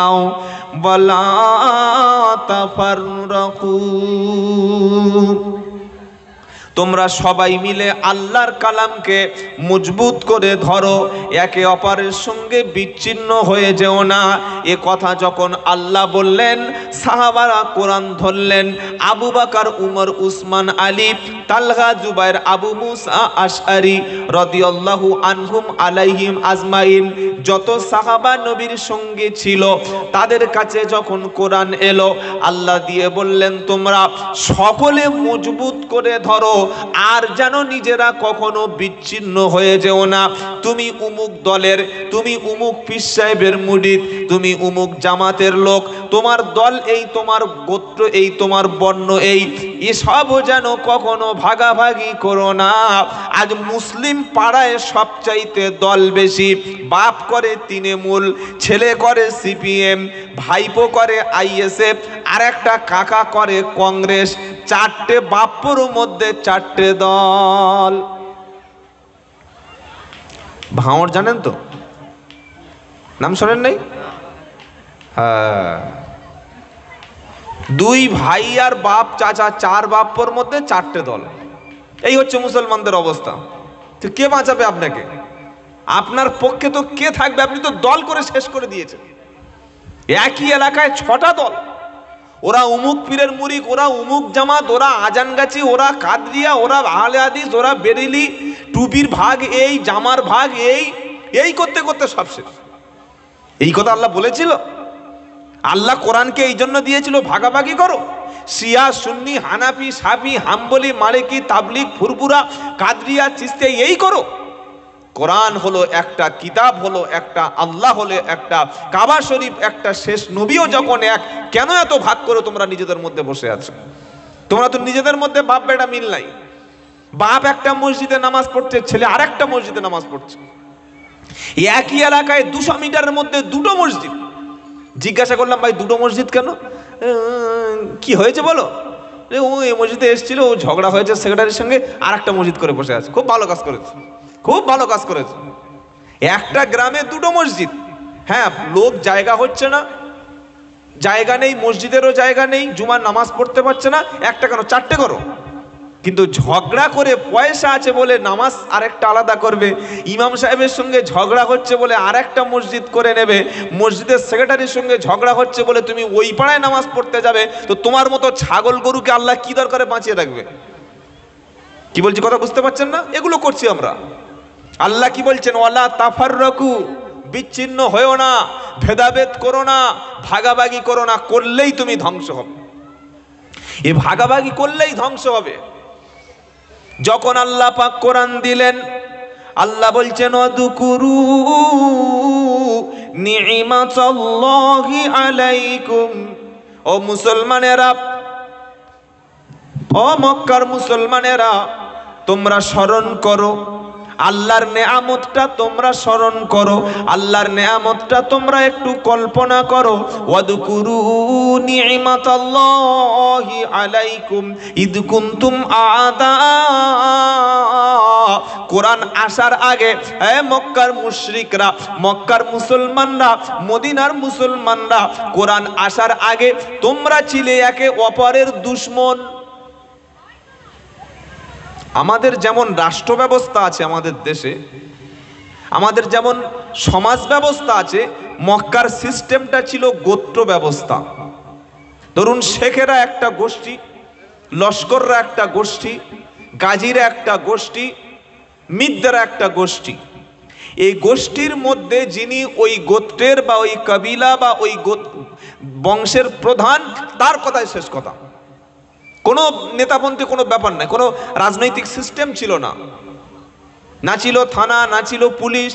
আও ওয়ালা তাফাররাকু, তোমরা সবাই মিলে আল্লাহর কালামকে মজবুত করে ধরো, একে অপরের সঙ্গে বিচ্ছিন্ন হয়ে যেও না। এ কথা যখন আল্লাহ বললেন, সাহাবারা কোরআন ধরলেন। আবু বকর, উমর, উসমান, আলী, তালহা, জুবাইর, আবু মুসা আশআরী রাদিয়াল্লাহু আনহুম আলাইহিম আজমাইন, যত সাহাবা নবীর সঙ্গে ছিল, তাদের কাছে যখন কোরআন এলো, আল্লাহ দিয়ে বললেন, তোমরা সকলে মজবুত করে ধরো, আর যেন নিজেরা কখনো বিচ্ছিন্ন হয়ে যেও না। তুমি উমুক দলের, তুমি উমুক পীর সাহেবের মুরিদ, তুমি উমুক জামাতের লোক, তোমার দল এই, তোমার গোত্র এই, তোমার বর্ণ এই, এসব যেন কখনো ভাগাভাগি করো না। আজ মুসলিম পাড়ায় সবচাইতে দল বেশি। বাপ করে তৃণমূল, ছেলে করে সিপিএম, ভাইপো করে আইএসএফ, আর একটা কাকা করে কংগ্রেস। চারটে বাপ্পর মধ্যে চারটে দল। ভাঁড় জানেন তো, নাম শোনেন নাই? হ্যাঁ, দুই ভাই আর বাপ চাচা, চার বাপ্পর মধ্যে চারটে দল। এই হচ্ছে মুসলমানদের অবস্থা। তো কে বাঁচাবে আপনাকে? আপনার পক্ষে তো কে থাকবে? আপনি তো দল করে শেষ করে দিয়েছেন। একই এলাকায় ছটা দল, ওরা উমুক পীরের মুরিদ, ওরা উমুক জামাত, ওরা আজানগাছি, ওরা কাদরিয়া, ওরা আহলে হাদিস, ওরা বেরেলি, টুপির ভাগ এই, জামার ভাগ এই, এই করতে করতে সব শেষ। এই কথা আল্লাহ বলেছিল? আল্লাহ কোরআনকে এই জন্য দিয়েছিল, ভাগাভাগি করো। শিয়া, সুন্নি, হানাফি, শাফি, হাম্বলি, মালিকি, তাবলিগ, ফুরফুরা, কাদরিয়া, চিশতি, এই করো। কোরআন হলো একটা, কিতাব হলো একটা, আল্লাহ হলো একটা, কাবা শরীফ একটা, শেষ নবীও যখন এক, কেন এত ভাগ করে তোমরা নিজেদের মধ্যে বসে আছো? তোমরা তো নিজেদের মধ্যে বাপ বেটা মিল নাই। বাপ একটা মসজিদে নামাজ পড়ছে, ছেলে আর একটা মসজিদে নামাজ পড়ছে। একই এলাকায় 200 মিটারের মধ্যে দুটো মসজিদ। জিজ্ঞাসা করলাম, ভাই দুটো মসজিদ কেন? কি হয়েছে বলো? ও এই মসজিদে এসেছিল, ও ঝগড়া হয়েছে সেক্রেটারির সঙ্গে, আর একটা মসজিদ করে বসে আছে। খুব ভালো কাজ করেছে, খুব ভালো কাজ করেছে। একটা গ্রামে দুটো মসজিদ। হ্যাঁ, লোক জায়গা হচ্ছে না, জায়গা নেই, মসজিদেরও জায়গা নেই, জুমার নামাজ পড়তে পারছে না, একটা কেন, চারটে করো। কিন্তু ঝগড়া করে পয়সা আছে বলে নামাজ আরেকটা আলাদা করবে, ইমাম সাহেবের সঙ্গে ঝগড়া হচ্ছে বলে আরেকটা মসজিদ করে নেবে, মসজিদের সেক্রেটারির সঙ্গে ঝগড়া হচ্ছে বলে তুমি ওই পাড়ায় নামাজ পড়তে যাবে। তো তোমার মতো ছাগল গরুকে আল্লাহ কি দরকারে বাঁচিয়ে রাখবে? কি বলছি কথা বুঝতে পারছেন না? এগুলো করছি আমরা। আল্লাহ কি বলছেন? ওয়ালা তাফাররাকু, বিচ্ছিন্ন হয়েও না, ভেদাভেদ করো না, ভাগাভাগি করো না, করলেই তুমি ধ্বংস হবে। এই ভাগাভাগি করলেই ধ্বংস হবে। যখন আল্লাহ পাক কোরআন দিলেন, আল্লাহ বলছেন ওয়াদকুরু নি'মাতাল্লাহি আলাইকুম, ও মুসলমানেরা, ও মক্কার মুসলমানেরা, তোমরা স্মরণ করো আল্লাহর নেয়ামতটা, তোমরা স্মরণ করো আল্লাহর নেয়ামতটা, তোমরা একটু কল্পনা করো। ওয়াদকুরু নি'মাতাল্লাহি আলাইকুম ইদ কুনতুম আ'দা। কোরআন আসার আগে হে মক্কার মুশরিকরা, মক্কার মুসলমানরা, মদিনার মুসলমানরা, কোরআন আসার আগে তোমরা ছিলে একে অপরের দুশমন। আমাদের যেমন রাষ্ট্র ব্যবস্থা আছে আমাদের দেশে, আমাদের যেমন সমাজ ব্যবস্থা আছে, মক্কার সিস্টেমটা ছিল গোত্র ব্যবস্থা। ধরুন শেখেরা একটা গোষ্ঠী, লস্কররা একটা গোষ্ঠী, গাজীরা একটা গোষ্ঠী, মিদ্দারা একটা গোষ্ঠী। এই গোষ্ঠীর মধ্যে যিনি ওই গোত্রের বা ওই কবিলা বা ওই বংশের প্রধান, তার কথাই শেষ কথা। কোনো নেতাপন্থী কোনো ব্যাপার নাই, কোনো রাজনৈতিক সিস্টেম ছিল না, না ছিল থানা, না ছিল পুলিশ,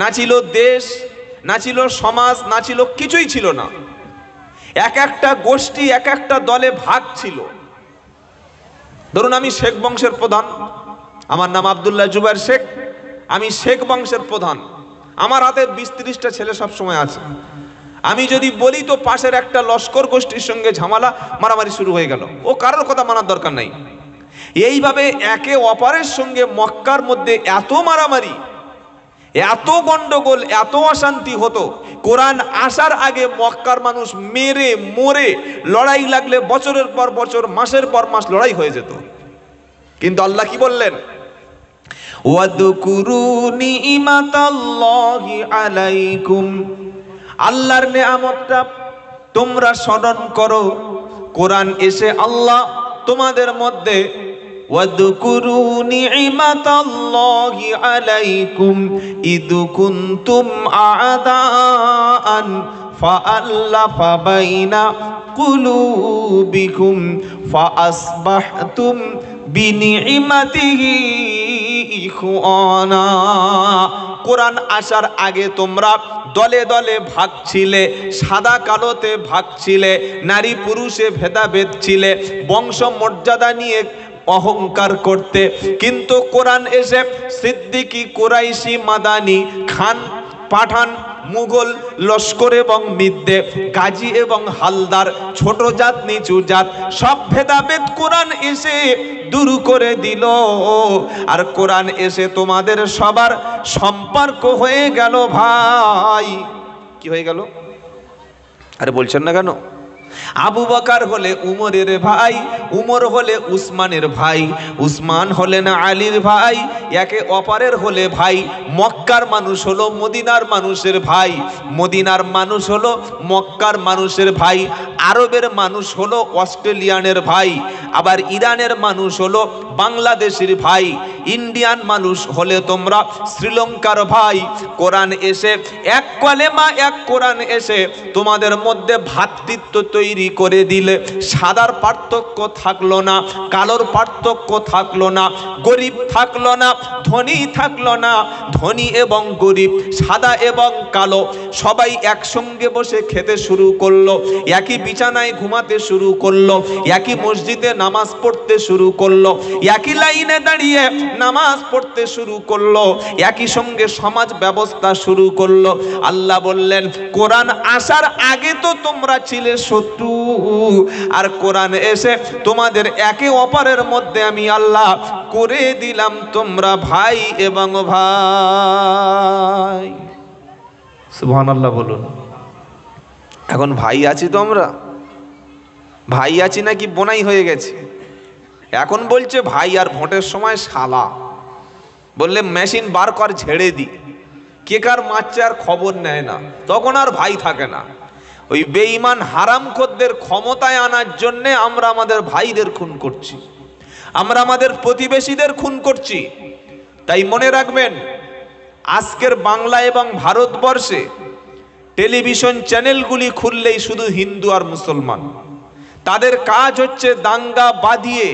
না ছিল দেশ, না ছিল সমাজ, না ছিল কিছুই ছিল না। এক একটা গোষ্ঠী এক একটা দলে ভাগ ছিল। ধরুন আমি শেখ বংশের প্রধান, আমার নাম আব্দুল্লাহ জুবাইর শেখ, আমি শেখ বংশের প্রধান, আমার হাতে 20-30টা ছেলে সব সময় আছে। আমি যদি বলি তো পাশের একটা লস্কর গোষ্ঠীর সঙ্গে ঝামেলা, মারামারি শুরু হয়ে গেল, ও কারোর কথা মানার দরকার নাই। এইভাবে একে অপরের সঙ্গে মক্কার মধ্যে এত মারামারি, এত গন্ডগোল, এত অশান্তি হতো। কোরআন আসার আগে মক্কার মানুষ মেরে মরে, লড়াই লাগলে বছরের পর বছর, মাসের পর মাস লড়াই হয়ে যেত। কিন্তু আল্লাহ কি বললেন? ওয়াদকুরু নি'মাতাল্লাহি আলাইকুম, আল্লাহর নেয়ামতটা তোমরা স্মরণ করো। কোরআন এসে আল্লাহ তোমাদের মধ্যে ওয়াদকুরু নি'মাতাল্লাহি আলাইকুম ইদ কুনতুম আ'দাআন ফাআল্লাফা বাইনা কুলুবিকুম ফাআসবাহতুম বিনি'মাতিহি ইখওয়ানা। কোরআন আসার আগে তোমরা দলে দলে ভাগ ছিলে, সাদা কালোতে ভাগ ছিলে, নারী পুরুষে ভেদাভেদ ছিলে, বংশ মর্যাদা নিয়ে অহংকার করতে। কিন্তু কোরআন এসে সিদ্দিকী, কুরাইশি, মাদানি, খান, পাঠান, মুঘল, লস্কর এবং মিদ্দে, গাজী এবং হালদার, ছোট জাত, নিচু জাত, সব ভেদাভেদ কোরআন এসে দূর করে দিল। আর কোরআন এসে তোমাদের সবার সম্পর্ক হয়ে গেল ভাই। কি হয়ে গেল? আরে বলছেন না কেন? আবু বকর হলে উমরের ভাই, উমর হলে উসমানের ভাই, উসমান হলেন আলীর ভাই, একে অপরের হলে ভাই। মক্কার মানুষ হলো মদিনার মানুষের ভাই, মদিনার মানুষ হলো মক্কার মানুষের ভাই, আরবের মানুষ হলো অস্ট্রেলিয়ানের ভাই, আবার ইরানের মানুষ হলো বাংলাদেশের ভাই, ইন্ডিয়ান মানুষ হলে তোমরা শ্রীলঙ্কার ভাই। কোরআন এসে এক কলেমা, এক কোরআন এসে তোমাদের মধ্যে ভ্রাতৃত্ব তৈরি করে দিলে। সাদার পার্থক্য থাকলো না, কালোর পার্থক্য থাকলো না, গরিব থাকলো না, ধনী থাকলো না, ধনী এবং গরিব, সাদা এবং কালো, সবাই একসঙ্গে বসে খেতে শুরু করলো, একই বিছানায় ঘুমাতে শুরু করলো, একই মসজিদে নামাজ পড়তে শুরু করলো, একই লাইনে দাঁড়িয়ে নামাজ পড়তে শুরু করলো, একই সঙ্গে সমাজ ব্যবস্থা শুরু করলো। আল্লাহ বললেন কোরআন আসার আগে তো তোমরা ছিলে শত্রু, আর কোরআন এসে তোমাদের একে অপরের মধ্যে আমি আল্লাহ করে দিলাম তোমরা ভাই এবং ভাই। সুবহানাল্লাহ বলুন। এখন ভাই আছি তো আমরা? ভাই আছি নাকি বোনাই হয়ে গেছে? এখন বলছে ভাই, আর ভোটের সময় শালা বললে মেশিন বার কর ঝেড়ে দি, কে কার মারছে আর খবর নেয় না, তখন আর ভাই থাকে না। ওই বেঈমান হারামখোরদের ক্ষমতায় আনার জন্য আমরা আমাদের ভাইদের খুন করছি, আমরা আমাদের প্রতিবেশীদের খুন করছি। তাই মনে রাখবেন, আজকের বাংলা এবং ভারতবর্ষে টেলিভিশন চ্যানেলগুলি খুললেই শুধু হিন্দু আর মুসলমান। তাদের কাজ হচ্ছে দাঙ্গা বাঁধিয়ে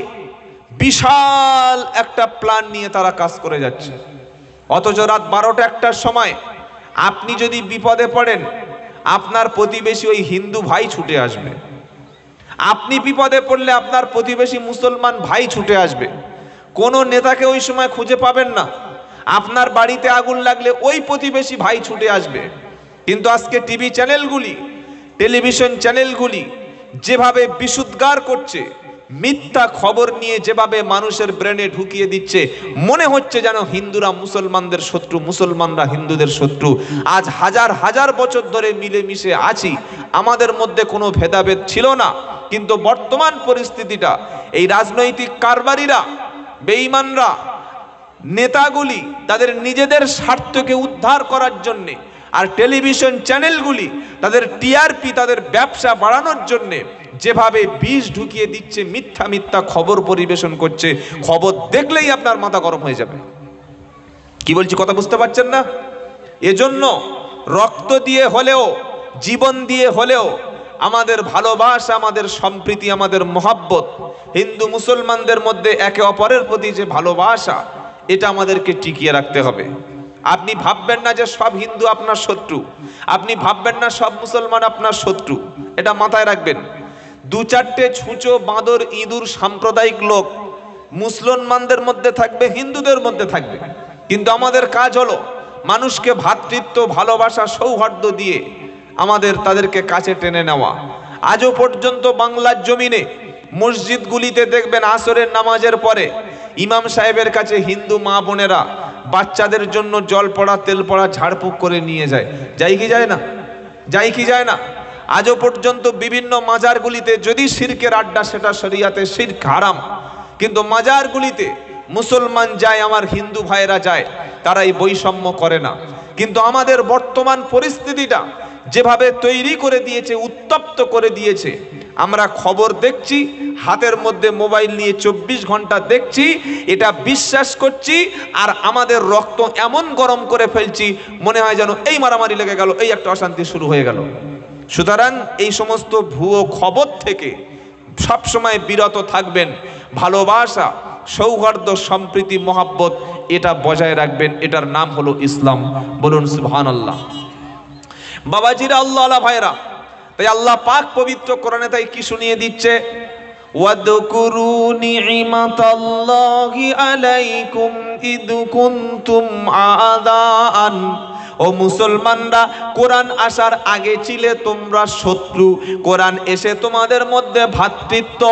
বিশাল একটা প্ল্যান নিয়ে তারা কাজ করে যাচ্ছে। অথচ রাত 12টা 1টার সময় আপনি যদি বিপদে পড়েন, আপনার প্রতিবেশী ওই হিন্দু ভাই ছুটে আসবে। আপনি বিপদে পড়লে আপনার প্রতিবেশী মুসলমান ভাই ছুটে আসবে। কোনো নেতাকে ওই সময় খুঁজে পাবেন না। আপনার বাড়িতে আগুন লাগলে ওই প্রতিবেশী ভাই ছুটে আসবে। কিন্তু আজকে টিভি চ্যানেলগুলি, টেলিভিশন চ্যানেলগুলি যেভাবে বিশুদ্ধার করছে, মিথ্যা খবর নিয়ে যেভাবে মানুষের ব্রেনে ঢুকিয়ে দিচ্ছে, মনে হচ্ছে যেন হিন্দুরা মুসলমানদের শত্রু, মুসলমানরা হিন্দুদের শত্রু। আজ হাজার হাজার বছর ধরে মিলেমিশে আছি, আমাদের মধ্যে কোনো ভেদাভেদ ছিল না। কিন্তু বর্তমান পরিস্থিতিটা, এই রাজনৈতিক কারবারিরা, বেঈমানরা, নেতাগুলি তাদের নিজেদের স্বার্থকে উদ্ধার করার জন্যে, আর টেলিভিশন চ্যানেলগুলি তাদের টিআরপি, তাদের ব্যবসা বাড়ানোর জন্যে যেভাবে বিষ ঢুকিয়ে দিচ্ছে, মিথ্যা মিথ্যা খবর পরিবেশন করছে, খবর দেখলেই আপনার মাথা গরম হয়ে যাবে। কি বলছি কথা বুঝতে পারছেন না? এজন্য রক্ত দিয়ে হলেও, জীবন দিয়ে হলেও আমাদের ভালোবাসা, আমাদের সম্প্রীতি, আমাদের মহাব্বত, হিন্দু মুসলমানদের মধ্যে একে অপরের প্রতি যে ভালোবাসা, এটা আমাদেরকে টিকিয়ে রাখতে হবে। আপনি ভাববেন না যে সব হিন্দু আপনার শত্রু, আপনি ভাববেন না সব মুসলমান আপনার শত্রু, এটা মাথায় রাখবেন। 2-4টে ছুঁচো, বাঁদর, ইঁদুর সাম্প্রদায়িক লোক মুসলমানদের মধ্যে থাকবে, হিন্দুদের মধ্যে থাকবে, কিন্তু আমাদের কাজ হলো মানুষকে ভ্রাতৃত্ব, ভালোবাসা, সৌহার্দ্য দিয়ে আমাদের তাদেরকে কাছে টেনে নেওয়া। আজও পর্যন্ত বাংলার জমিনে মসজিদগুলিতে দেখবেন আসরের নামাজের পরে ইমাম সাহেবের কাছে হিন্দু মা বোনেরা বাচ্চাদের জন্য জল পড়া তেল পড়া ঝাড়ফুঁক করে নিয়ে যায়, যায় কি যায় না? যায় কি যায় না? আজও পর্যন্ত বিভিন্ন মাজারগুলিতে যদি শিরকের আড্ডা, সেটা শরিয়াতে শিরক হারাম, কিন্তু মাজারগুলিতে মুসলমান যায়, আমার হিন্দু ভাইরা যায়, তারা এই বৈষম্য করে না। কিন্তু আমাদের বর্তমান পরিস্থিতিটা যেভাবে তৈরি করে দিয়েছে, উত্তপ্ত করে দিয়েছে, আমরা খবর দেখছি, হাতের মধ্যে মোবাইল নিয়ে 24 ঘন্টা দেখছি, এটা বিশ্বাস করছি, আর আমাদের রক্ত এমন গরম করে ফেলছি, মনে হয় যেন এই মারামারি লেগে গেল, এই একটা অশান্তি শুরু হয়ে গেল। সুতরাং এই সমস্ত ভুয়ো খবর থেকে সবসময় বিরত থাকবেন। ভালোবাসা, সৌহার্দ্য, সম্প্রীতি, মহাব্বত, এটা বজায় রাখবেন। এটার নাম হলো ইসলাম। বলুন সুবহানাল্লাহ। বাবাজিরা, আল্লাহ ভাইরা, তাই আল্লাহ পাক পবিত্র কোরআনে তাই কি শুনিয়ে দিচ্ছে, ওয়াদকুরু নি'মাতাল্লাহি আলাইকুম ইদ কুনতুম আদাআন। ও মুসলমানরা, কোরআন আসার আগে ছিলে তোমরা শত্রু, কোরআন এসে তোমাদের মধ্যে ভ্রাতৃত্ব,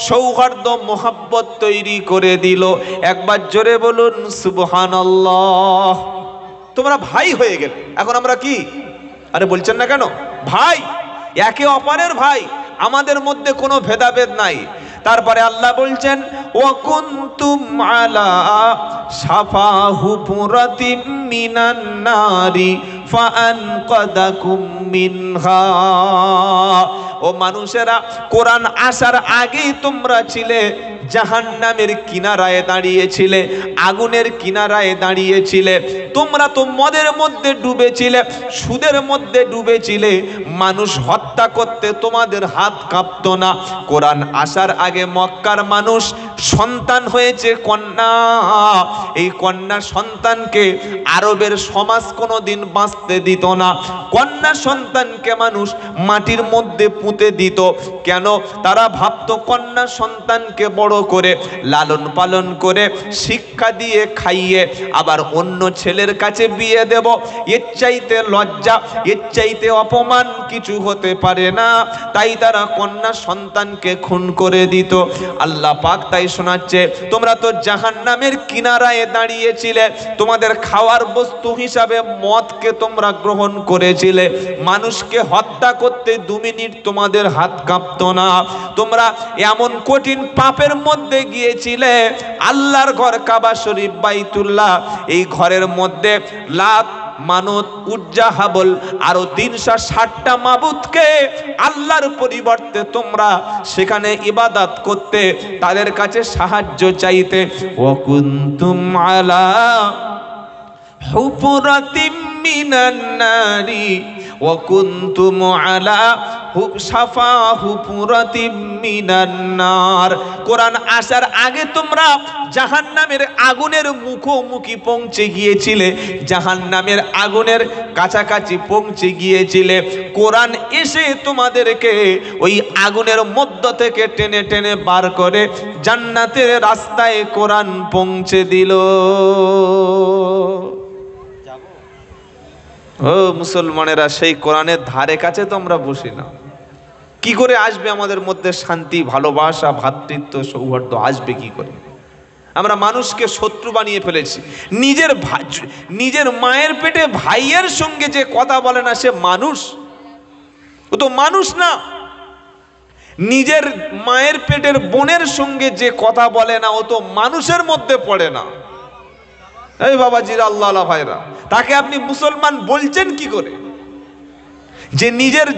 সৌহার্দ্য, মোহাব্বত তৈরি করে দিল। একবার জোরে বলুন সুবহানাল্লাহ। তোমরা ভাই হয়ে গেলে। এখন আমরা কি, আরে বলছেন না কেন? ভাই, একে অপরের ভাই, আমাদের মধ্যে কোনো ভেদাভেদ নাই। তারপরে আল্লাহ বলছেন, ওয়া কুনতুম আলা শাফা হুফরাতিম মিনান নারি ফাআনকাদাকুম মিনহা। ও মানুষেরা, কোরআন আসার আগেই তোমরা ছিলে জাহান্নামের কিনারায় দাঁড়িয়েছিলে, আগুনের কিনারায় দাঁড়িয়েছিলে। তোমরা তো মদের মধ্যে ডুবেছিলে, সুদের মধ্যে ডুবেছিলে, মানুষ হত্যা করতে তোমাদের হাত কাঁপতো না। কোরআন আসার আগে মক্কার মানুষ সন্তান হয়েছে কন্যা, এই কন্যা সন্তানকে আরবের সমাজ কোনোদিন বাঁচতে দিত না। কন্যা সন্তানকে মানুষ মাটির মধ্যে পুঁতে দিত। কেন? তারা ভাবতো কন্যা সন্তানকে বড় করে লালন পালন করে শিক্ষা দিয়ে খাইয়ে আবার অন্য ছেলের কাছে বিয়ে দেব, এর চাইতে লজ্জা, এর চাইতে অপমান কিছু হতে পারে না। তাই তারা কন্যা সন্তানকে খুন করে দিত। আল্লাহ পাক তাই শোনাচ্ছে, তোমরা তো জাহান্নামের কিনারায় দাঁড়িয়েছিলে, তোমাদের খাওয়ার বস্তু হিসাবে মদকে তোমরা গ্রহণ করেছিলে, মানুষকে হত্যা করতে 2 মিনিট তোমাদের হাত কাঁপতো না। তোমরা এমন কঠিন পাপের মধ্যে গিয়েছিলে, আল্লাহর ঘর কাবা শরীফ বাইতুল্লাহ, এই ঘরের মধ্যে লাত, মানত, উজ্জা, হাবল আরো 360টা মাবুদকে আল্লাহর পরিবর্তে তোমরা সেখানে ইবাদত করতে, তাদের কাছে সাহায্য চাইতে। ওয়া কুনতুম আলা হুফরাতিম মিনান নারি ওয়া কুনতুম আলা শাফা হুফরাতিম মিনান নার। কোরআন আসার আগে তোমরা জাহান্নামের আগুনের মুখোমুখি পৌঁছে গিয়েছিলে, জাহান্নামের আগুনের কাছাকাছি পৌঁছে গিয়েছিলে। কোরআন এসে তোমাদেরকে ওই আগুনের মধ্য থেকে টেনে টেনে বার করে জান্নাতের রাস্তায় কোরআন পৌঁছে দিল। ও মুসলমানেরা, সেই কোরআনের ধারে কাছে তো আমরা বসি না। কি করে আসবে আমাদের মধ্যে শান্তি, ভালোবাসা, ভ্রাতৃত্ব, সৌহার্দ্য আসবে কি করে? আমরা মানুষকে শত্রু বানিয়ে ফেলেছি। নিজের মায়ের পেটে ভাইয়ের সঙ্গে যে কথা বলে না, সে মানুষ? ও তো মানুষ না। নিজের মায়ের পেটের বোনের সঙ্গে যে কথা বলে না, ও তো মানুষের মধ্যে পড়ে না। এই বাবাজিরা, আল্লাহ ভাইরা, তাকে আপনি মুসলমান বলছেন কি করে? যে নিজের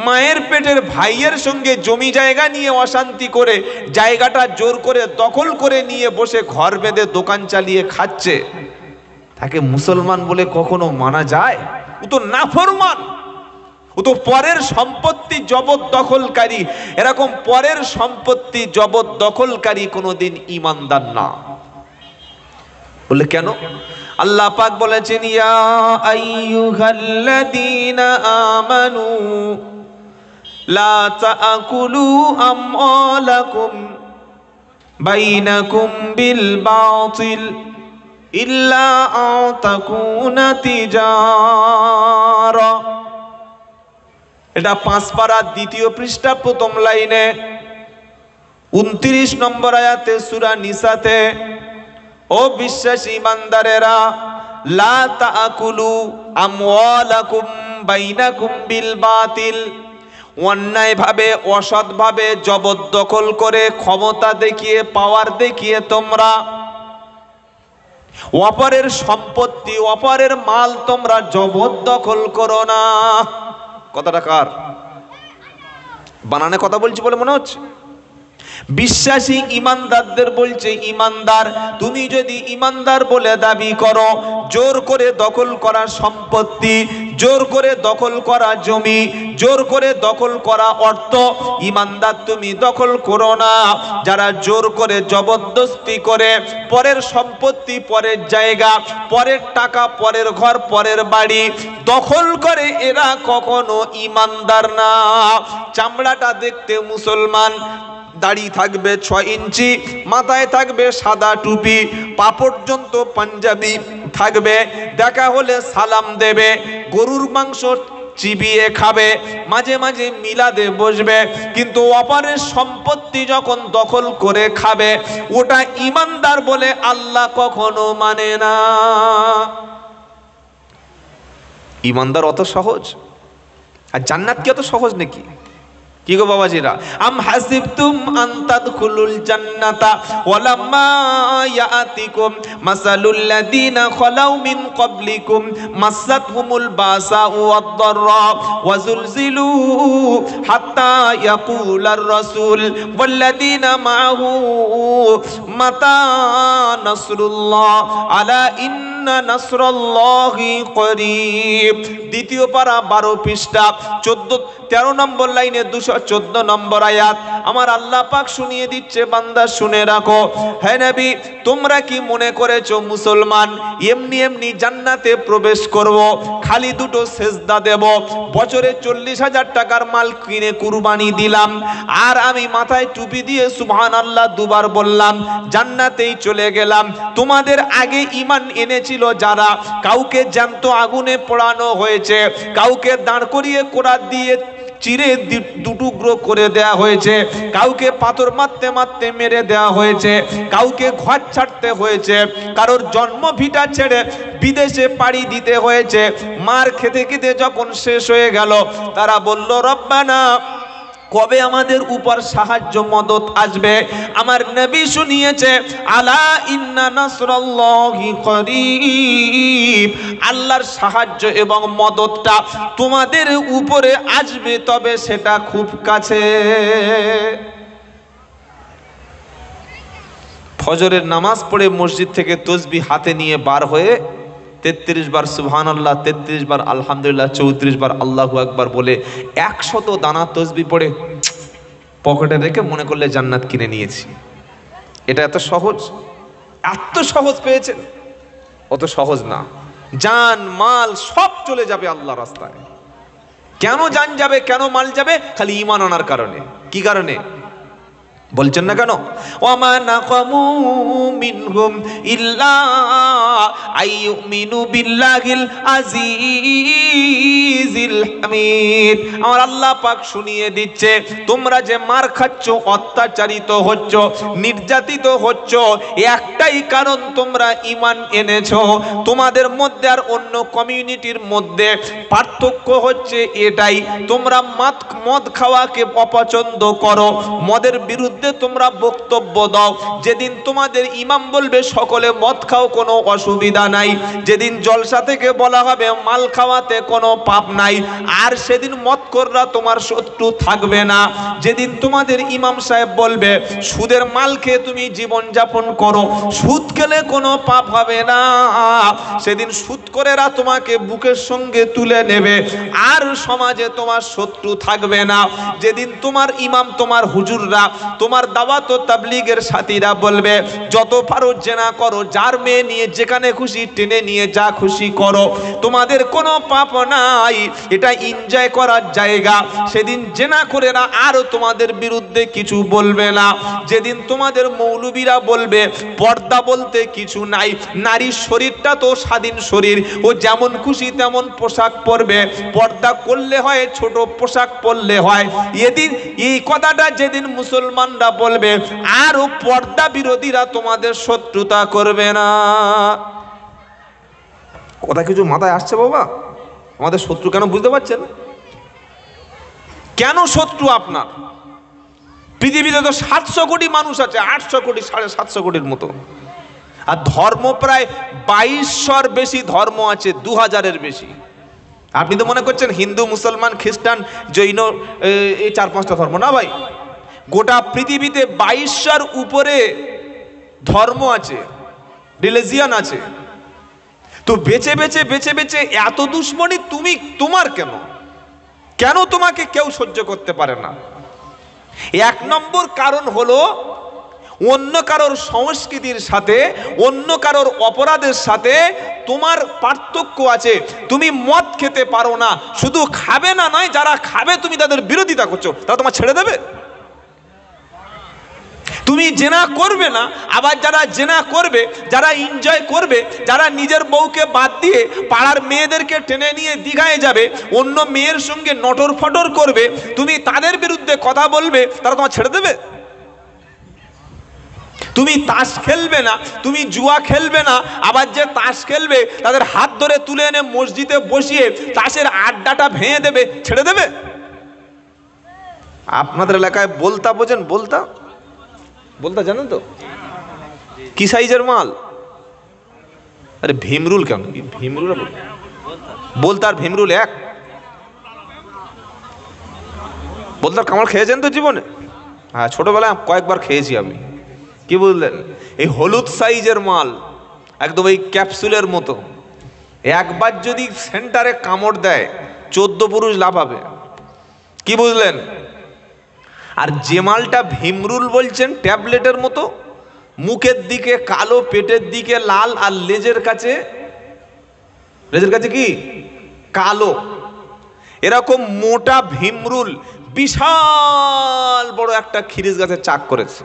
মায়ের পেটের ভাইয়ের সঙ্গে জমি জায়গা নিয়ে অশান্তি করে, জায়গাটা জোর করে দখল করে নিয়ে বসে ঘর বেঁধে দোকান চালিয়ে খাচ্ছে, তাকে মুসলমান বলে কখনো মানা যায়? ও তো নাফরমান, ও তো পরের সম্পত্তি জবরদখলকারী। এরকম পরের সম্পত্তি জবরদখলকারী কোনোদিন ঈমানদার না। বলে কেন? আল্লাহ পাক বলেছেন, ইয়া আইয়ুহাল্লাযীনা আমানু লা তাআকুলু আমওয়ালাকুম বাইনাকুম বিল বাতিল ইল্লা আন তাকুনা তিজারা। এটা 5 পারা 2য় পৃষ্ঠা 1ম লাইনে 29 নম্বর আয়াতে সূরা নিসাতে ও বিশ্বাসী ইমানদারেরা, লা তাকুলু আমওয়ালাকুম বাইনাকুম বিল বাতিল, অন্যায় ভাবে অসৎ ভাবে জবরদখল করে ক্ষমতা দেখিয়ে পাওয়ার দেখিয়ে তোমরা অপরের সম্পত্তি অপরের মাল তোমরা জবরদখল করো না। কথাটা কার? বানানে কথা বলছি বলে মনে হচ্ছে। বিশ্বাসী ইমানদারদের বলছে, ইমানদার তুমি যদি ইমানদার বলে দাবি করো, জোর করে দখল করা সম্পত্তি, জোর করে দখল করা জমি, জোর করে দখল করা অর্থ, ইমানদার তুমি দখল করো না। যারা জোর করে জবরদস্তি করে পরের সম্পত্তি, পরের জায়গা, পরের টাকা, পরের ঘর, পরের বাড়ি দখল করে, এরা কখনো ইমানদার না। চামড়াটা দেখতে মুসলমান, দাড়ি থাকবে 6 ইঞ্চি, মাথায় থাকবে সাদা টুপি, পা পর্যন্ত পাঞ্জাবি থাকবে, দেখা হলে সালাম দেবে, গরুর মাংস চিবিয়ে খাবে, মাঝে মাঝে মিলাদে বসবে, কিন্তু অপরের সম্পত্তি যখন দখল করে খাবে, ওটা ইমানদার বলে আল্লাহ কখনো মানে না। ইমানদার অত সহজ? আর জান্নাত কি অত সহজ নাকি? কি গো বাবাজিরা, আম হাসিবতুম আন তাদখুলুল জান্নাতা ওয়ালাম্মা ইয়াতিকুম মাসালুল লাযিনা খালাউ মিন ক্বাবলিকুম মাসাতহুমুল বাসাউ ওয়াদ-দাররা ওয়া যুলজিলু হাত্তা ইয়াকুলার রাসূল ওয়াল্লাযিনা মাআহু মাতা নাসরুল্লাহ আলা ইন্না নাসরাল্লাহি করিব। দ্বিতীয় পারা 12 পৃষ্ঠা 13 নম্বর লাইনে 214 নম্বর আয়াত। আমার আল্লাহ পাক শুনিয়ে দিচ্ছে, বান্দা শুনে রাখো। হে নবী, তোমরা কি মনে করেছো মুসলমান এমনি এমনি জান্নাতে প্রবেশ করব, খালি দুটো সেজদা দেব, বছরে 40,000 টাকার মাল কিনে কুরবানি দিলাম, আর আমি মাথায় টুপি দিয়ে সুবহানাল্লাহ দুবার বললাম, জান্নাতেই চলে গেলাম? তোমাদের আগে ঈমান এনেছিল যারা, কাউকে জ্যান্ত আগুনে পোড়ানো হয়েছে, কাউকে দাঁড় করিয়ে কোড়া দিয়ে চিরে দুটুকরো করে দেয়া হয়েছে, কাউকে পাথর মারতে মারতে মেরে দেয়া হয়েছে, কাউকে ঘর ছাড়তে হয়েছে, কারোর জন্ম ভিটা ছেড়ে বিদেশে পাড়ি দিতে হয়েছে। মার খেতে খেতে যখন শেষ হয়ে গেল, তারা বলল, রব্বানা কবে আমাদের উপর সাহায্য মদত আসবে? আমার নবী শুনিয়েছে, আলা ইন্না নাসরাল্লাহি করিব, আল্লাহর সাহায্য এবং মদতটা তোমাদের উপরে আসবে, তবে সেটা খুব কাছে। ফজরের নামাজ পড়ে মসজিদ থেকে তসবিহ হাতে নিয়ে বার হয়ে 33 বার সুবহানাল্লাহ, 33 বার আলহামদুলিল্লাহ, 34 বার আল্লাহু আকবার বলে 100 দানা তসবিহ পড়ে পকেটে রেখে মনে করলে জান্নাত কিনে নিয়েছি। এটা এত সহজ? এত সহজ পেয়েছেন? অত সহজ না। জান মাল সব চলে যাবে আল্লাহর রাস্তায়। কেন জান যাবে, কেন মাল যাবে? খালি ঈমান আনার কারণে। কি কারণে বলছেন না কেন? ওয়ামা নাকামু মিনহুম ইল্লা আইয়ুমিনু বিল্লাহিল আজিজিল হামিদ। আমার আল্লাহ পাক শুনিয়ে দিচ্ছে, তোমরা যে মার খাচ্ছ, অত্যাচারিত হচ্ছ, নির্যাতিত হচ্ছ, একটাই কারণ, তোমরা ঈমান এনেছো। তোমাদের মধ্যে আর অন্য কমিউনিটির মধ্যে পার্থক্য হচ্ছে এটাই, তোমরা মদ খাওয়াকে অপছন্দ করো, মদের বিরুদ্ধে তোমরা বক্তব্য দাও। যেদিন তোমাদের ইমাম বলবে সকলে মদ খাও, কোনো অসুবিধা নাই, যেদিন জলসা থেকে বলা হবে মাল খাওয়াতে কোনো পাপ নাই, আর সেদিন মদখোররা তোমার শত্রু থাকবে না। যেদিন তোমাদের ইমাম সাহেব বলবে সুদের মাল খেয়ে তুমি জীবন যাপন করো, সুদ খেলে কোনো পাপ হবে না, সেদিন সুদখোরেরা তোমাকে বুকের সঙ্গে তুলে নেবে, আর সমাজে তোমার শত্রু থাকবে না। যেদিন তোমার ইমাম, তোমার হুজুররা, তোমার দাওয়াত ও তাবলীগের সাথীরা বলবে যত পারো জেনা করো, যার মেয়ে নিয়ে যেখানে খুশি টেনে নিয়ে যা খুশি করো, তোমাদের কোনো পাপ নাই, এটা এনজয় করার জায়গা, সেদিন জেনা করে না আর তোমাদের বিরুদ্ধে কিছু বলবে না। যেদিন তোমাদের মৌলবীরা বলবে পর্দা বলতে কিছু নাই, নারীর শরীরটা তো স্বাধীন শরীর, ও যেমন খুশি তেমন পোশাক পরবে, পর্দা করলে হয়, ছোট পোশাক পরলে হয়, এদিন এই কথাটা যেদিন মুসলমান মুসলমানরা বলবে আর পর্দা বিরোধীরা তোমাদের শত্রুতা করবে না। কথা কিছু মাথায় আসছে বাবা? আমাদের শত্রু কেন বুঝতে পারছেন? কেন শত্রু আপনার? পৃথিবীতে তো 700 কোটি মানুষ আছে, 800 কোটি 750 কোটির মতো, আর ধর্ম প্রায় 2200-র বেশি ধর্ম আছে, 2000-এর বেশি। আপনি তো মনে করছেন হিন্দু, মুসলমান, খ্রিস্টান, জৈন, এই 4-5টা ধর্ম না ভাই। গোটা পৃথিবীতে 2200-র উপরে ধর্ম আছে, রিলিজিয়ান আছে। তো বেছে বেছে এত দুশ্মনী তোমার কেন? কেন তোমাকে কেউ সহ্য করতে পারে না? 1 নম্বর কারণ হলো অন্য কারোর সংস্কৃতির সাথে, অন্য কারোর অপরাধের সাথে তোমার পার্থক্য আছে। তুমি মদ খেতে পারো না, শুধু খাবে না নয়, যারা খাবে তুমি তাদের বিরোধিতা করছো, তারা তোমার ছেড়ে দেবে? তুমি জেনা করবে না, আবার যারা জেনা করবে, যারা এনজয় করবে, যারা নিজের বউকে বাদ দিয়ে পাড়ার মেয়েদেরকে টেনে নিয়ে দীঘায় যাবে, অন্য মেয়ের সঙ্গে নটর ফটর করবে, তুমি তাদের বিরুদ্ধে কথা বলবে, তারা তোমার ছেড়ে দেবে? তুমি তাস খেলবে না, তুমি জুয়া খেলবে না, আবার যে তাস খেলবে তাদের হাত ধরে তুলে এনে মসজিদে বসিয়ে তাসের আড্ডাটা ভেঙে দেবে, ছেড়ে দেবে? আপনাদের এলাকায় বলতা বোঝেন? বলতা জানেন তো কি সাইজের মাল? আরে ভীমরুল কেন, ভীমরুল বলতা আর ভীমরুল এক? বলতার কামড় খেয়েছেন তো জীবনে? হ্যাঁ, ছোটবেলায় কয়েকবার খেয়েছি আমি। কি বুঝলেন? এই হলুদ সাইজের মাল, একদম এই ক্যাপসুলের মতো। একবার যদি সেন্টারে কামড় দেয় 14 পুরুষ লাফাবে। কি বুঝলেন? আর যে মালটা ভীমরুল বলছেন, ট্যাবলেটের মতো, মুখের দিকে কালো, পেটের দিকে লাল, আর লেজের কাছে কি কালো, এরকম মোটা ভীমরুল বিশাল বড় একটা খিরিস গাছে চাক করেছে।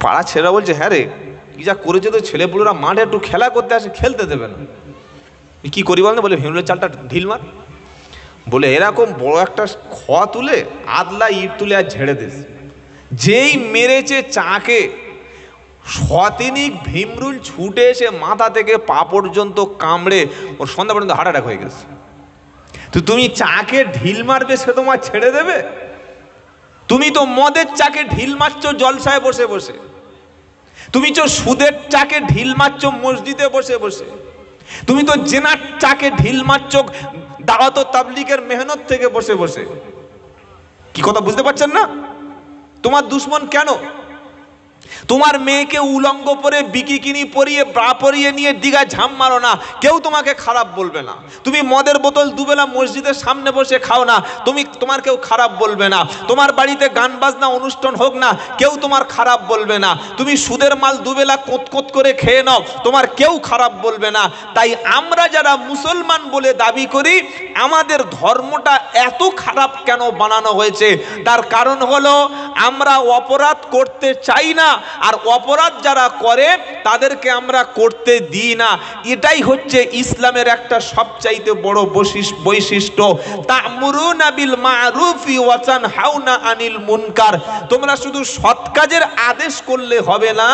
পাড়া ছেলেরা বলছে, হ্যাঁ রে, কি যা করেছে তো, ছেলেপুলেরা মাঠে একটু খেলা করতে আসে, খেলতে দেবে না। কি করি বল না? বলে ভীমরুলের চালটা ঢিল মার। বলে এরকম বড় একটা খোয়া তুলে, আদলা ইট তুলে আর ঝেড়ে দিস। যেই মেরেছে চাকে, শতিনিক ভীমরুল ছুটে এসে মাথা থেকে পা পর্যন্ত কামড়ে ওর সন্ধ্যা পর্যন্ত হার্ট অ্যাটাক হয়ে গেছে। তো তুমি চাকে ঢিল মারবে, সে তোমার ছেড়ে দেবে? তুমি তো মদের চাকে ঢিল মারছো জলসায় বসে বসে, তুমি তো সুদের চাকে ঢিল মারছো মসজিদে বসে বসে, তুমি তো জেনার চাকে ঢিল মারছো দাওয়াত ও তাবলীগের মেহনত থেকে বসে বসে। কি কথা বুঝতে পারছেন না? তোমার দুশ্মন কেন? তোমার মেয়েকে উলঙ্গ পরে, বিকিনি পরিয়ে, ব্রা পরিয়ে নিয়ে দিঘা ঝাঁপ মারো না, কেউ তোমাকে খারাপ বলবে না। তুমি মদের বোতল দুবেলা মসজিদের সামনে বসে খাও না, তোমার কেউ খারাপ বলবে না। তোমার বাড়িতে গান বাজনা অনুষ্ঠান হোক না, কেউ তোমার খারাপ বলবে না। তুমি সুদের মাল দুবেলা কোত করে খেয়ে নাও, তোমার কেউ খারাপ বলবে না। তাই আমরা যারা মুসলমান বলে দাবি করি, আমাদের ধর্মটা এত খারাপ কেন বানানো হয়েছে? তার কারণ হলো আমরা অপরাধ করতে চাই না, আর অপরাধ যারা করে তাদেরকে আমরা করতে দিই না। এটাই হচ্ছে ইসলামের একটা সবচাইতে বড় বৈশিষ্ট্য। তা'মুরুনা বিল মা'রুফি ওয়া তানহাউনা আনিল মুনকার। তোমরা শুধু সৎ কাজের আদেশ করলে হবে না,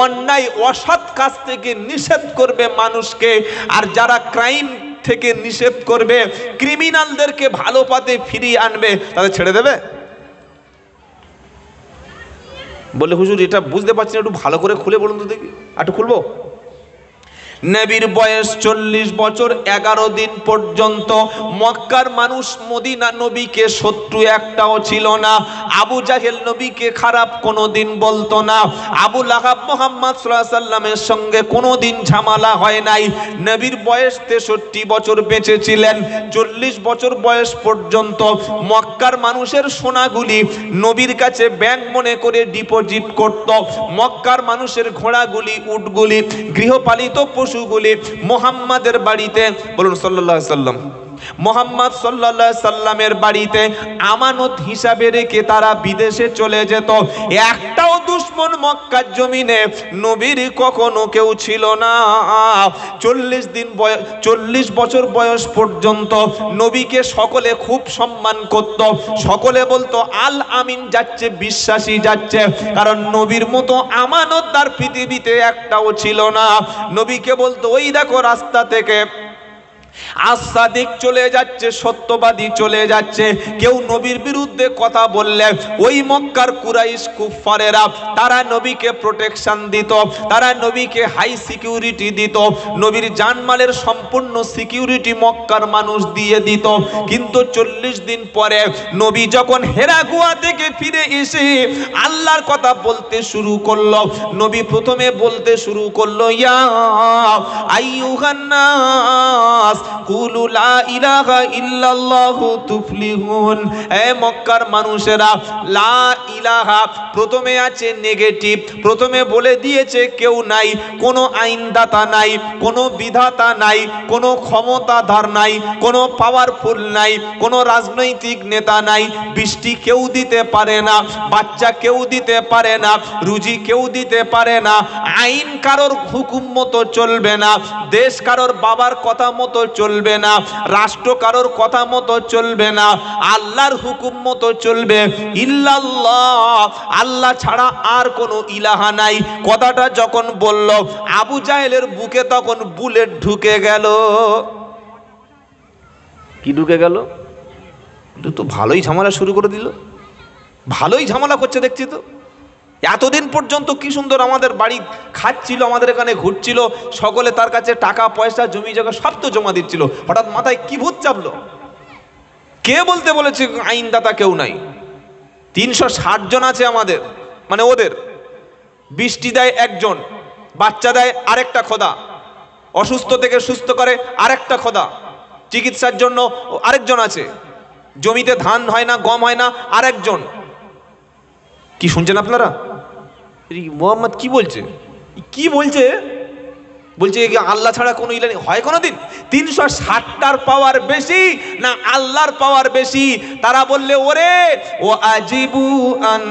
অন্যায় অসৎ কাজ থেকে নিষেধ করবে মানুষকে। আর যারা ক্রাইম থেকে নিষেধ করবে, ক্রিমিনালদেরকে ভালো পথে ফিরিয়ে আনবে, তাদের ছেড়ে দেবে? বলে হুজুর এটা বুঝতে পারছি না, একটু ভালো করে খুলে বলুন তো দেখি। একটু খুলবো। নবীর বয়স 40 বছর 11 দিন পর্যন্ত মক্কার মানুষ মদিনা নবীকে শত্রু একটাও ছিল না। আবু জাহেল নবীকে খারাপ কোনোদিন বলতো না। আবু লাহাব মুহাম্মদ সাল্লাল্লাহু আলাইহি সাল্লামের সঙ্গে কোনোদিন ঝামেলা হয় নাই। নবীর বয়স 63 বছর বেঁচে ছিলেন। 40 বছর বয়স পর্যন্ত মক্কার মানুষের সোনাগুলি নবীর কাছে ব্যাংক মনে করে ডিপোজিট করত। মক্কার মানুষের ঘোড়াগুলি, উটগুলি, গৃহপালিত পশুগুলি মুহাম্মাদের বাড়িতে, বলুন সাল্লাল্লাহু আলাইহি সাল্লাম, মুহাম্মদ সাল্লাল্লাহু আলাইহি সাল্লামের বাড়িতে আমানত হিসাবে রেখে তারা বিদেশে চলে যেত। একটাও দুশমন মক্কার জমিনে নবীর কখনো কেউ ছিল না। 40 বছর বয়স পর্যন্ত নবীকে সকলে খুব সম্মান করত। সকলে বলতো আল আমিন যাচ্ছে, বিশ্বাসী যাচ্ছে, কারণ নবীর মতো আমানতদার পৃথিবীতে একটাও ছিল না। নবীকে বলতো ওই দেখো রাস্তা থেকে আসাদিক চলে যাচ্ছে, সত্যবাদী চলে যাচ্ছে। কেউ নবীর বিরুদ্ধে কথা বললে ওই মক্কার কুরাইশ কুফারেরা তারা নবীকে প্রোটেকশন দিত, তারা নবীকে হাই সিকিউরিটি দিত, নবীর জানমালের সম্পূর্ণ সিকিউরিটি মক্কার মানুষ দিয়ে দিত। কিন্তু 40 দিন পরে নবী যখন হেরা গুহা থেকে ফিরে এসে আল্লাহর কথা বলতে শুরু করলো, নবী প্রথমে বলতে শুরু করলো ইয়া আইয়ুহান নাস কুলু লা ইলাহা ইল্লাল্লাহু তুফলিহুন। হে মক্কার মানুষেরা, লা ইলাহা প্রথমে আছে নেগেটিভ, প্রথমে বলে দিয়েছে কেউ নাই, কোনো আইনদাতা নাই, কোনো বিধাতা নাই, কোনো ক্ষমতাধর নাই, কোনো পাওয়ারফুল নাই, কোনো রাজনৈতিক নেতা নাই। বৃষ্টি কেউ দিতে পারে না, বাচ্চা কেউ দিতে পারে না, রুজি কেউ দিতে পারে না, আইন কারোর হুকুম মতো চলবে না, দেশ কারোর বাবার কথা মতো চলবে না, রাষ্ট্র কারোর কথা মতো চলবে না, আল্লাহর হুকুম মতো চলবে। ইল্লাল্লাহ, আল্লাহ ছাড়া আর কোনো ইলাহা নাই। কথাটা যখন বলল আবু জাহেলের বুকে তখন বুলেট ঢুকে গেল। কি ঢুকে গেল? তো ভালোই ঝামেলা শুরু করে দিল, ভালোই ঝামেলা করছে দেখছি তো। এতদিন পর্যন্ত কি সুন্দর আমাদের বাড়ি খাচ্ছিল, আমাদের এখানে ঘুরছিল, সকলে তার কাছে টাকা পয়সা জমি জায়গা সব তো জমা দিচ্ছিল। হঠাৎ মাথায় কি ভূত চাপলো? কে বলতে বলেছে আইনদাতা কেউ নাই? 360 জন আছে আমাদের, মানে ওদের বৃষ্টি দেয় একজন, বাচ্চা দেয় আরেকটা খোদা, অসুস্থ থেকে সুস্থ করে আরেকটা খোদা, চিকিৎসার জন্য আরেকজন আছে, জমিতে ধান হয় না, গম হয় না, আরেকজন। কি শুনছেন আপনারা? মোহাম্মদ কি বলছে, কি বলছে? বলছে আল্লাহ ছাড়া কোনো ইলাহ হয় কোনোদিন? 360টার পাওয়ার বেশি না আল্লাহর পাওয়ার বেশি? তারা বললে ওরে ও আজিবু আন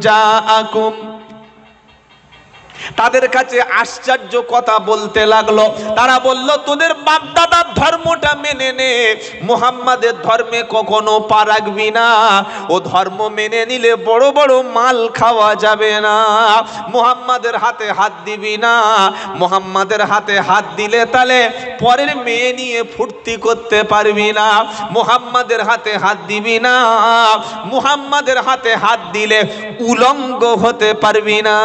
জাআকুম, তাদের কাছে আশ্চর্য কথা বলতে লাগলো। তারা বলল তোদের বাপদাদার ধর্মটা মেনে নে, মুহাম্মাদের ধর্মে কখনো পা রাখবি না। ও ধর্ম মেনে নিলে বড় বড় মাল খাওয়া যাবে না। মুহাম্মাদের হাতে হাত দিবি না, মুহাম্মাদের হাতে হাত দিলে তাহলে পরের মেয়ে নিয়ে ফুর্তি করতে পারবি না। মুহাম্মাদের হাতে হাত দিবি না, মুহাম্মাদের হাতে হাত দিলে উলঙ্গ হতে পারবি না।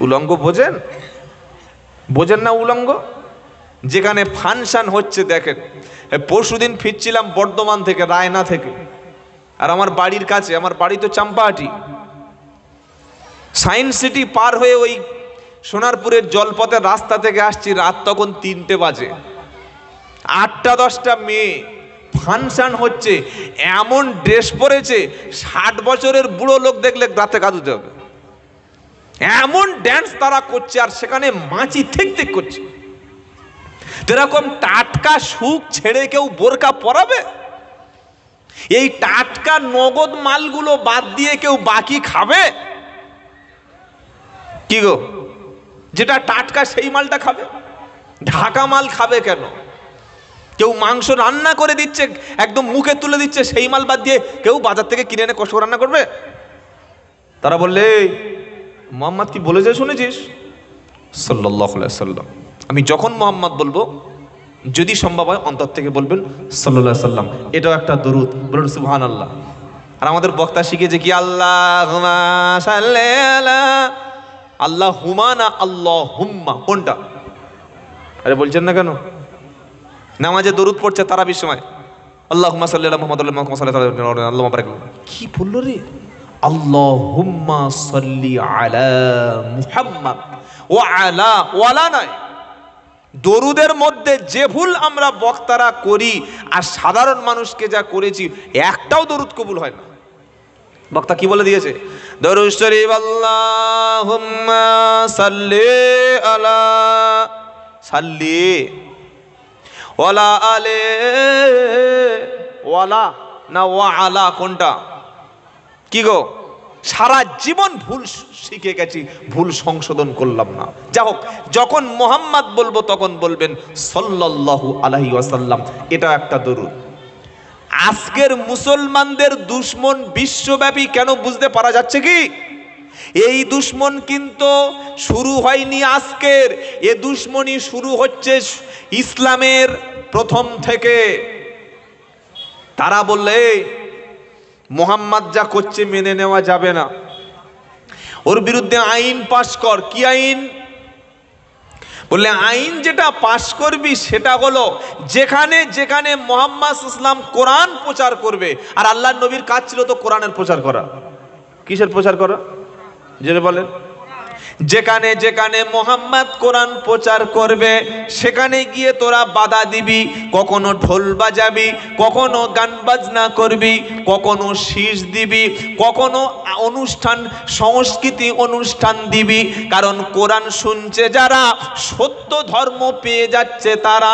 উলঙ্গ বোঝেন? বোঝেন না উলঙ্গ? যেখানে ফাংশন হচ্ছে দেখেন, পরশুদিন ফিরছিলাম বর্ধমান থেকে, রায়না থেকে, আর আমার বাড়ির কাছে, আমার বাড়ি তো চাম্পাহাটি, সায়েন্স সিটি পার হয়ে ওই সোনারপুরের জলপথের রাস্তা থেকে আসছি, রাত তখন 3টে বাজে, 8টা-10টা মেয়ে ফাংশন হচ্ছে, এমন ড্রেস পরেছে 60 বছরের বুড়ো লোক দেখলে রাতে কাঁদতে হবে, এমন ড্যান্স তারা করছে, আর সেখানে মাছি ঠিক ঠিক করছে। এরকম টাটকা সুখ ছেড়ে কেউ বোরকা পরাবে? এই টাটকা নগদ মালগুলো বাদ দিয়ে কেউ বাকি খাবে? কি গো, যেটা টাটকা সেই মালটা খাবে? ঢাকা মাল খাবে কেন? কেউ মাংস রান্না করে দিচ্ছে, একদম মুখে তুলে দিচ্ছে, সেই মাল বাদ দিয়ে কেউ বাজার থেকে কিনে এনে কষ্ট করে রান্না করবে? তারা বললে মোহাম্মদ কি বলেছে শুনেছিস? সাল্লাল্লাহু আলাইহি সাল্লাম। আমি যখন মোহাম্মদ বলবো, যদি সম্ভব হয় অন্তর থেকে বলবেন সাল্লাল্লাহু আলাইহি সাল্লাম। এটাও একটা দরুদ, বলুন সুবহানাল্লাহ। আর আমাদের বক্তা শিখেছে কি আল্লাহুম্মা সাল্লি আলা, আল্লাহুম্মা না আল্লাহুম্মা, কোনটা? আরে বলছেন না কেন? নামাজে দরুদ পড়ছে তারাবির সময়, আল্লাহুম্মা সাল্লি আলা মুহাম্মাদ ওয়া আলা মুহাম্মাদ, আল্লাহুম্মা বারিক। কি বললো রে? আল্লাহুম্মা সাল্লি আলা মুহাম্মাদ ওয়া আলা, ওয়ালা নয়। দরুদের মধ্যে যে ভুল আমরা বক্তারা করি আর সাধারণ মানুষকে যা করেছি, একটাও দরুদ কবুল হয় না। বক্তা কি বলে দিয়েছে? দরুদ শরীফ আল্লাহুম্মা সাল্লি আলা, সাল্লি ওয়ালা আলে ওয়ালা না ওয়ালা কোনটা কি গো? সারা জীবন ভুল শিখে গেছি, ভুল সংশোধন করলাম না। যা হোক, যখন মোহাম্মদ বলবো তখন বলবেন সাল্লাল্লাহু আলাইহি ওয়াসাল্লাম। এটা একটা দরুদ। আজকের মুসলমানদের দুশমন বিশ্বব্যাপী কেন বুঝতে পারা যাচ্ছে কি? এই দুশমন কিন্তু শুরু হয়নি আজকের, এ দুশমনি শুরু হচ্ছে ইসলামের প্রথম থেকে। তারা বললে মোহাম্মদ যা করছে মেনে নেওয়া যাবে না, ওর বিরুদ্ধে আইন পাশ কর। কি আইন? বললে আইন যেটা পাশ করবি সেটা হলো যেখানে যেখানে মুহাম্মদ ইসলাম কোরআন প্রচার করবে, আর আল্লাহর নবীর কাজ ছিল তো কোরআনের প্রচার করা। কিসের প্রচার করা? জেনে বলেন। যেখানে যেখানে মোহাম্মদ কোরআন প্রচার করবে সেখানে গিয়ে তোরা বাধা দিবি, কখনো ঢোল বাজাবি, কখনো গান বাজনা করবি, কখনো শীষ দিবি, কখনো অনুষ্ঠান সংস্কৃতি অনুষ্ঠান দিবি। কারণ কোরআন শুনছে যারা, সত্য ধর্ম পেয়ে যাচ্ছে তারা।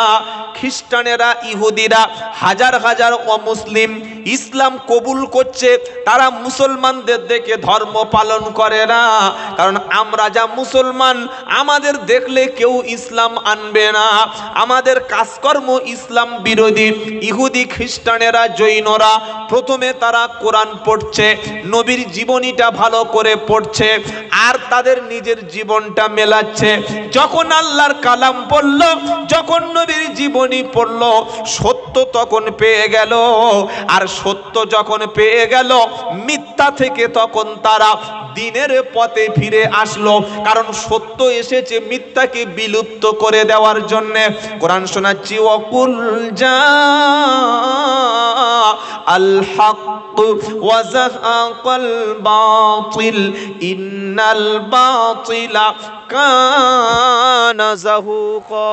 খ্রিস্টানেরা, ইহুদিরা, হাজার হাজার অমুসলিম ইসলাম কবুল করছে, তারা মুসলমানদের দেখে ধর্ম পালন করে না। কারণ আমরা যা মুসলমান, আমাদের দেখলে কেউ ইসলাম আনবে না, আমাদের কাজকর্ম ইসলাম বিরোধী। ইহুদি, খ্রিস্টানেরা, জৈনরা প্রথমে তারা কোরআন পড়ছে, নবীর জীবনীটা ভালো করে পড়ছে, আর তাদের নিজের জীবনটা মেলাচ্ছে। যখন আল্লাহর কালাম পড়ল, যখন নবীর জীবনী পড়ল, সত্য তখন পেয়ে গেল। আর সত্য যখন পেয়ে গেল, মিথ্যা থেকে তখন তারা দিনের পথে ফিরে আসলো। কারণ সত্য এসেছে মিথ্যাকে বিলুপ্ত করে দেওয়ার জন্য। কোরআন শোনাচ্ছি, ওয়াকুল জা আল হক ওয়া যাহাকাল বাতিল ইন্নাল বাতিলা কানা যাহুকা।